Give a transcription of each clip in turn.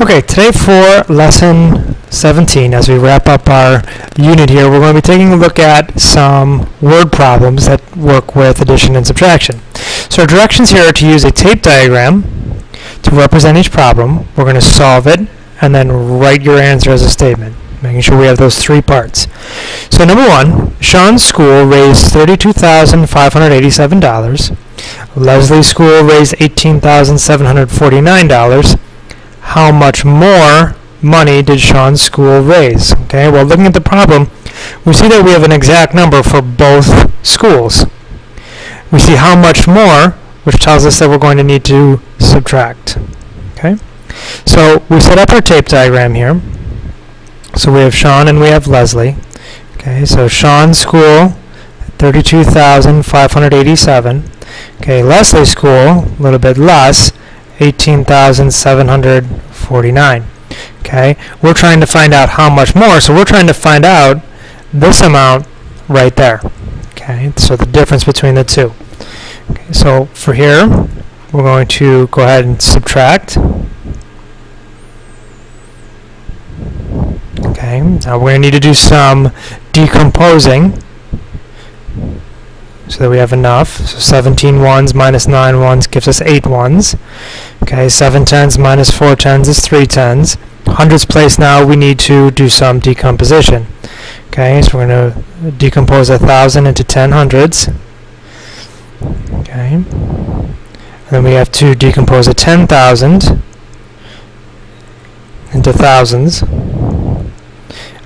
Okay, today for lesson 17, as we wrap up our unit here, we're going to be taking a look at some word problems that work with addition and subtraction. So our directions here are to use a tape diagram to represent each problem. We're going to solve it and then write your answer as a statement, making sure we have those three parts. So number one, Sean's school raised $32,587. Leslie's school raised $18,749. How much more money did Sean's school raise? Okay, well, looking at the problem, we see that we have an exact number for both schools. We see how much more, which tells us that we're going to need to subtract. Okay, so we set up our tape diagram here. So we have Sean and we have Leslie. Okay, so Sean's school, $32,587. Okay, Leslie's school, a little bit less, $18,749. Okay, we're trying to find out how much more, so we're trying to find out this amount right there. Okay, so the difference between the two. Okay, so for here, we're going to go ahead and subtract. Okay, now we're going to need to do some decomposing so that we have enough. So 17 ones minus 9 ones gives us 8 ones. Okay, 7 tens minus 4 tens is 3 tens. Hundreds place now, we need to do some decomposition. Okay, so we're going to decompose 1,000 into 10 hundreds. Okay, and then we have to decompose a 10,000 into thousands. And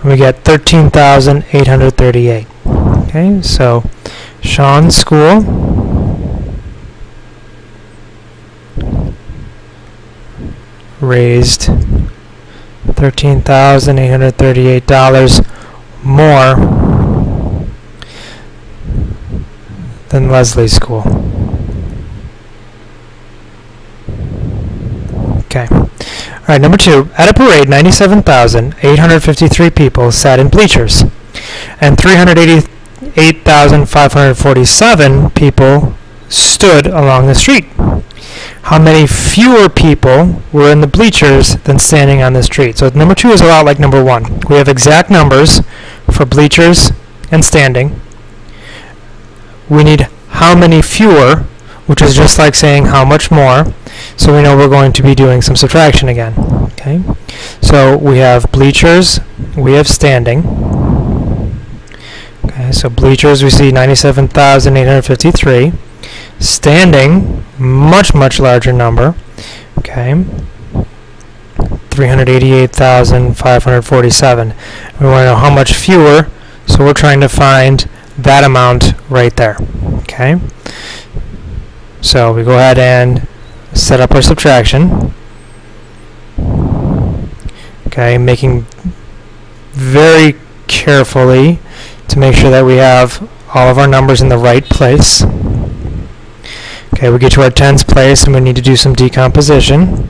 we get 13,838. Okay, so Sean's school raised $13,838 more than Leslie's school. Okay. All right, number two. At a parade, 97,853 people sat in bleachers, and 388,547 people stood along the street. How many fewer people were in the bleachers than standing on the street? So number two is a lot like number one. We have exact numbers for bleachers and standing. We need how many fewer, which is just like saying how much more. So we know we're going to be doing some subtraction again. Okay. So we have bleachers, we have standing. Okay, so bleachers we see 97,853. Standing, much larger number. Okay, 388,547. We want to know how much fewer, so we're trying to find that amount right there. Okay, so we go ahead and set up our subtraction. Okay, making very carefully to make sure that we have all of our numbers in the right place. Okay, we get to our tens place and we need to do some decomposition.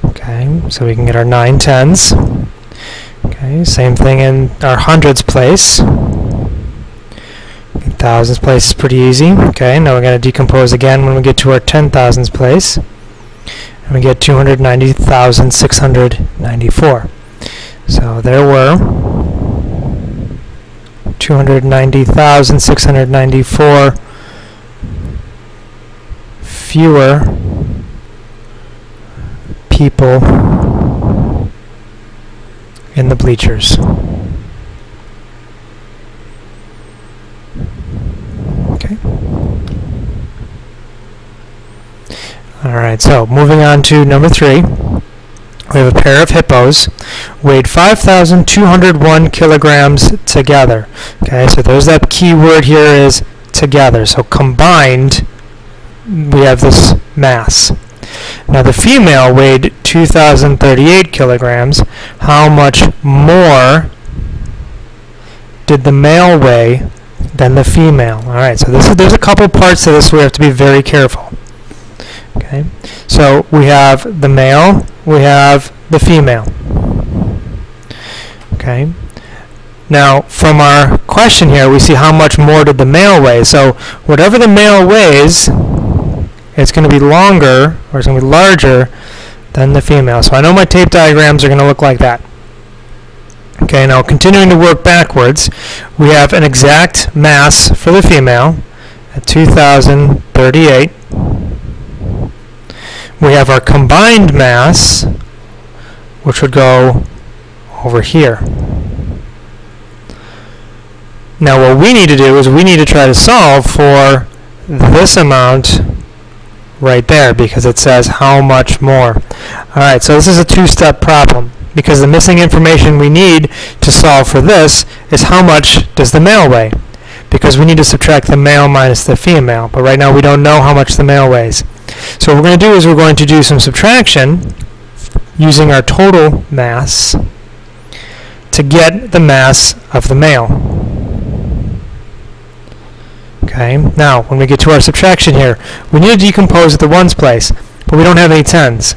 Okay, so we can get our 9 tens. Okay, same thing in our hundreds place. Thousands place is pretty easy. Okay, now we're going to decompose again when we get to our 10,000s place. And we get 290,694. So there were 290,694 fewer people in the bleachers. Okay. Alright, so moving on to number three. We have a pair of hippos weighed 5,201 kilograms together. Okay, so there's that key word here is together. So combined, we have this mass. Now the female weighed 2,038 kilograms. How much more did the male weigh than the female? Alright, so there's a couple parts to this, so we have to be very careful. Okay, so we have the male, we have the female. Okay, now from our question here, we see how much more did the male weigh. So whatever the male weighs, it's going to be longer, or it's going to be larger than the female. So I know my tape diagrams are going to look like that. Okay, now continuing to work backwards, we have an exact mass for the female at 2,038. We have our combined mass, which would go over here. Now what we need to do is we need to try to solve for this amount right there, because it says how much more. Alright, so this is a two-step problem, because the missing information we need to solve for this is how much does the male weigh, because we need to subtract the male minus the female, but right now we don't know how much the male weighs. So what we're going to do is we're going to do some subtraction using our total mass to get the mass of the male. Okay, now when we get to our subtraction here, we need to decompose at the ones place, but we don't have any tens.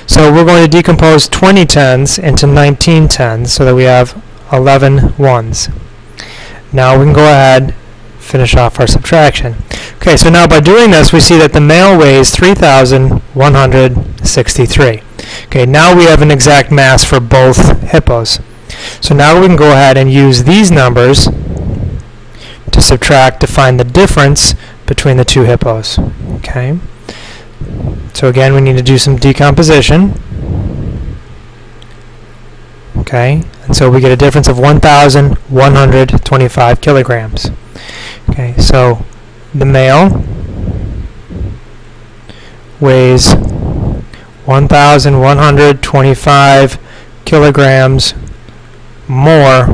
So we're going to decompose 20 tens into 19 tens so that we have 11 ones. Now we can go ahead, finish off our subtraction. Okay, so now by doing this, we see that the male weighs 3,163. Okay, now we have an exact mass for both hippos. So now we can go ahead and use these numbers to subtract to find the difference between the two hippos. Okay, so again we need to do some decomposition. Okay, and so we get a difference of 1,125 kilograms. Okay, so the male weighs 1,125 kilograms more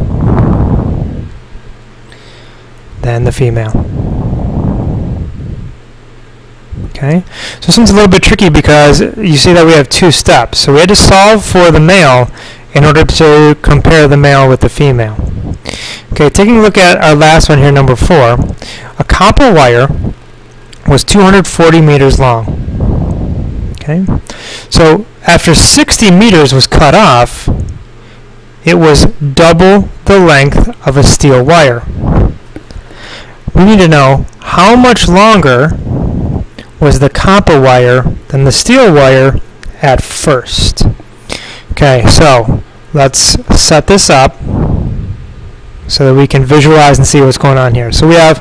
than the female. Okay, so this one's a little bit tricky because you see that we have two steps. So we had to solve for the male in order to compare the male with the female. Okay, taking a look at our last one here, number 4, a copper wire was 240 meters long. Okay, so after 60 meters was cut off, it was double the length of a steel wire. We need to know how much longer was the copper wire than the steel wire at first. Okay, so let's set this up so that we can visualize and see what's going on here. So we have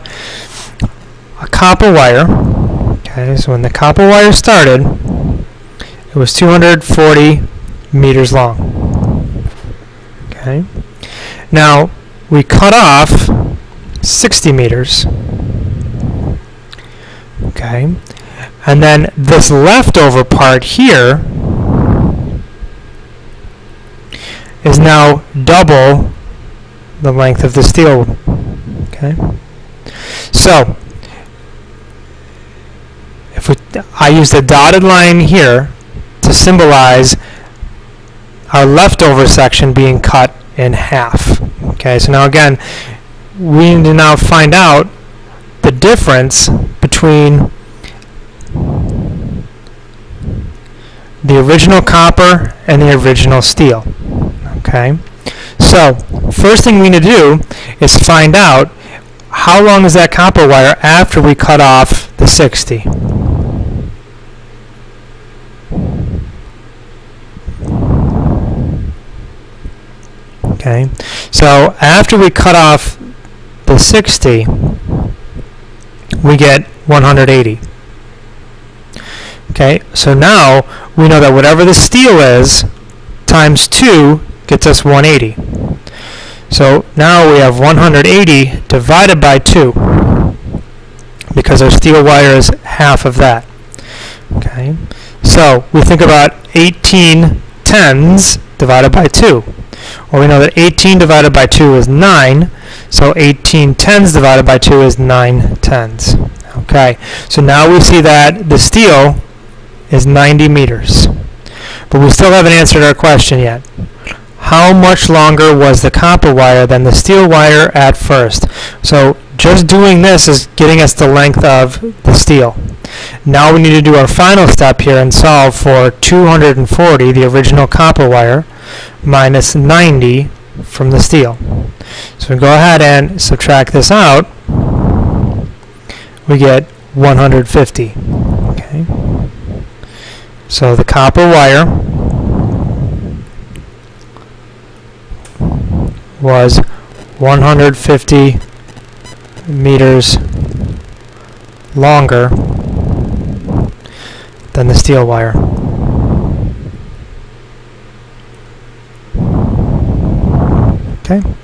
a copper wire. Okay, so when the copper wire started, it was 240 meters long. Okay, now we cut off 60 meters. Okay, and then this leftover part here is now double the length of the steel. Okay, so if I use the dotted line here to symbolize our leftover section being cut in half. Okay, so now again, we need to now find out the difference between the original copper and the original steel. Okay, so first thing we need to do is find out how long is that copper wire after we cut off the 60. Okay, so after we cut off the 60, we get 180. Okay, so now we know that whatever the steel is times 2 gets us 180. So now we have 180 divided by 2 because our steel wire is half of that. Okay, so we think about 18 tens divided by 2. Well, we know that 18 divided by 2 is 9, so 18 tens divided by 2 is 9 tens. Okay, so now we see that the steel is 90 meters. But we still haven't answered our question yet. How much longer was the copper wire than the steel wire at first? So just doing this is getting us the length of the steel. Now we need to do our final step here and solve for 240, the original copper wire, minus 90 from the steel. So we go ahead and subtract this out. We get 150. Okay. So the copper wire was 150 meters longer than the steel wire. Okay.